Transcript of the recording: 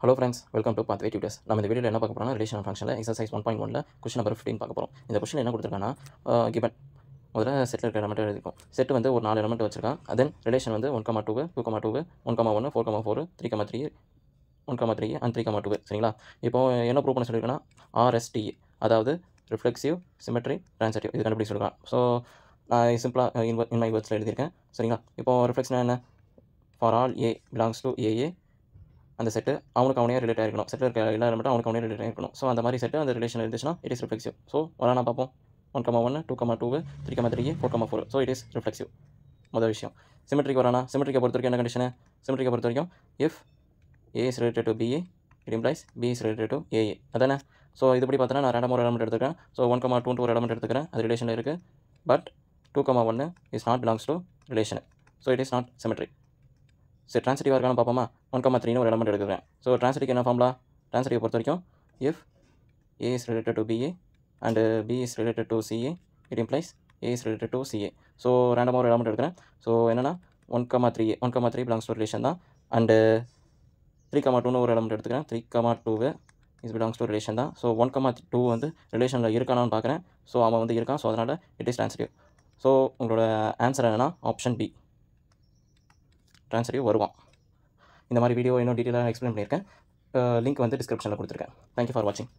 Hello friends, welcome to Pathway Tutors. நம்ம இந்த வீடியோல என்ன பார்க்க போறோம்னா ரிலேஷனல் ஃபங்க்ஷன்ல எக்சர்சைஸ் 1.1ல क्वेश्चन நம்பர் 15 பார்க்க போறோம். இந்த क्वेश्चन என்ன கொடுத்திருக்கானா given முதல்ல செட்ல இருக்க எலிமெண்ட் எழுதிருக்கோம். செட் வந்து ஒரு 4 எலிமெண்ட் வச்சிருக்கான். then ரிலேஷன் வந்து 1,2 2,2 1,1 4,4 3,3 1,3 and 3,2 சரிங்களா? இப்போ என்ன ப்ரூவ் பண்ண சொல்லிருக்கானா RST அதாவது ரிஃப்ளெக்சிவ் சிமெட்ரி ட்ரான்சிட்டிவ் இது கண்டுபிடிக்க சொல்லிருக்கான். ஸோ நான் சிம்பிளா இன் மை வேர்ட்ஸ்ல எழுதியிருக்கேன் சரிங்களா? இப்போ ரிஃப்ளெக்ஷன் என்ன for all A belongs to AA அந்த செட்டு அவனுக்கு அவனே ரிலேட் ஆகிருக்கணும். செட்டில் இருக்க எல்லா எலிமெண்ட்டும் அவனுக்கு அவனே ரிலேட் ஆகிருக்கணும். ஸோ அந்த மாதிரி செட்டு அந்த ரிலேஷன் இருந்துச்சுன்னா இட் இஸ் ரிஃப்ளெக்சிவ். ஸோ வரலாம் நான் பார்ப்போம் 1,1 2,2 3,3 4,4 ஸோ இட் இஸ் ரிஃப்ளெக்சிவ். முதல் விஷயம் சிமெட்ரிக்கு வரானா சிமெட்ரிக்கை பொறுத்த வரைக்கும் என்ன கண்டிஷனு சிமெட்ரிக்கை பொறுத்த வரைக்கும் if A is related to BA it implies B is related to AA அதானே. ஸோ இதுபடி பார்த்தோன்னா நான் ரெண்டாம் ஒரு எலிமெண்ட் எடுத்துக்கிறேன். ஸோ 1,2 ஒரு எலிமெண்ட் எடுத்துக்கிறேன் அது ரிலேஷனில் இருக்குது. But 2,1 is not belongs to relation. So it is not symmetry. சரி ட்ரான்சிட்டிவாக இருக்கான்னு பார்ப்போமா 1,3 ஒரு எலிமெண்ட் எடுக்கிறேன். ஸோ ட்ரான்சிட்டிக்கு என்ன ஃபார்முலா ட்ரான்சிட்டிவை பொறுத்த வரைக்கும் if A is related to BA and B is related to CA it implies A is related to CA. So ரேண்டமாக ஒரு எலிமெண்ட் எடுக்கிறேன். ஸோ என்னென்னா 1,3 பிலாங்ஸ் டு ரிலேஷன் தான். அண்டு 3,2 ஒரு எலிமெண்ட் எடுத்துக்கிறேன். 3,2 இஸ் பிலாங்ஸ் டு ரிலேஷன் தான். So 1,2 வந்து ரிலேஷனில் இருக்கானான்னு பார்க்குறேன். ஸோ அவன் வந்து இருக்கான். ஸோ அதனால் இட் இஸ் ட்ரான்சிட்டிவ். ஸோ உங்களோட ஆன்சர் என்னென்னா ஆப்ஷன் பி ட்ரான்சிட்டிவ் வருவான். இந்த மாதிரி வீடியோ இன்னும் டீட்டெயிலாக எக்ஸ்பிளைன் பண்ணியிருக்கேன். லிங்க் வந்து டிஸ்கிரிப்ஷனில் கொடுத்துருக்கேன். தேங்க்யூ ஃபார் வாட்சிங்.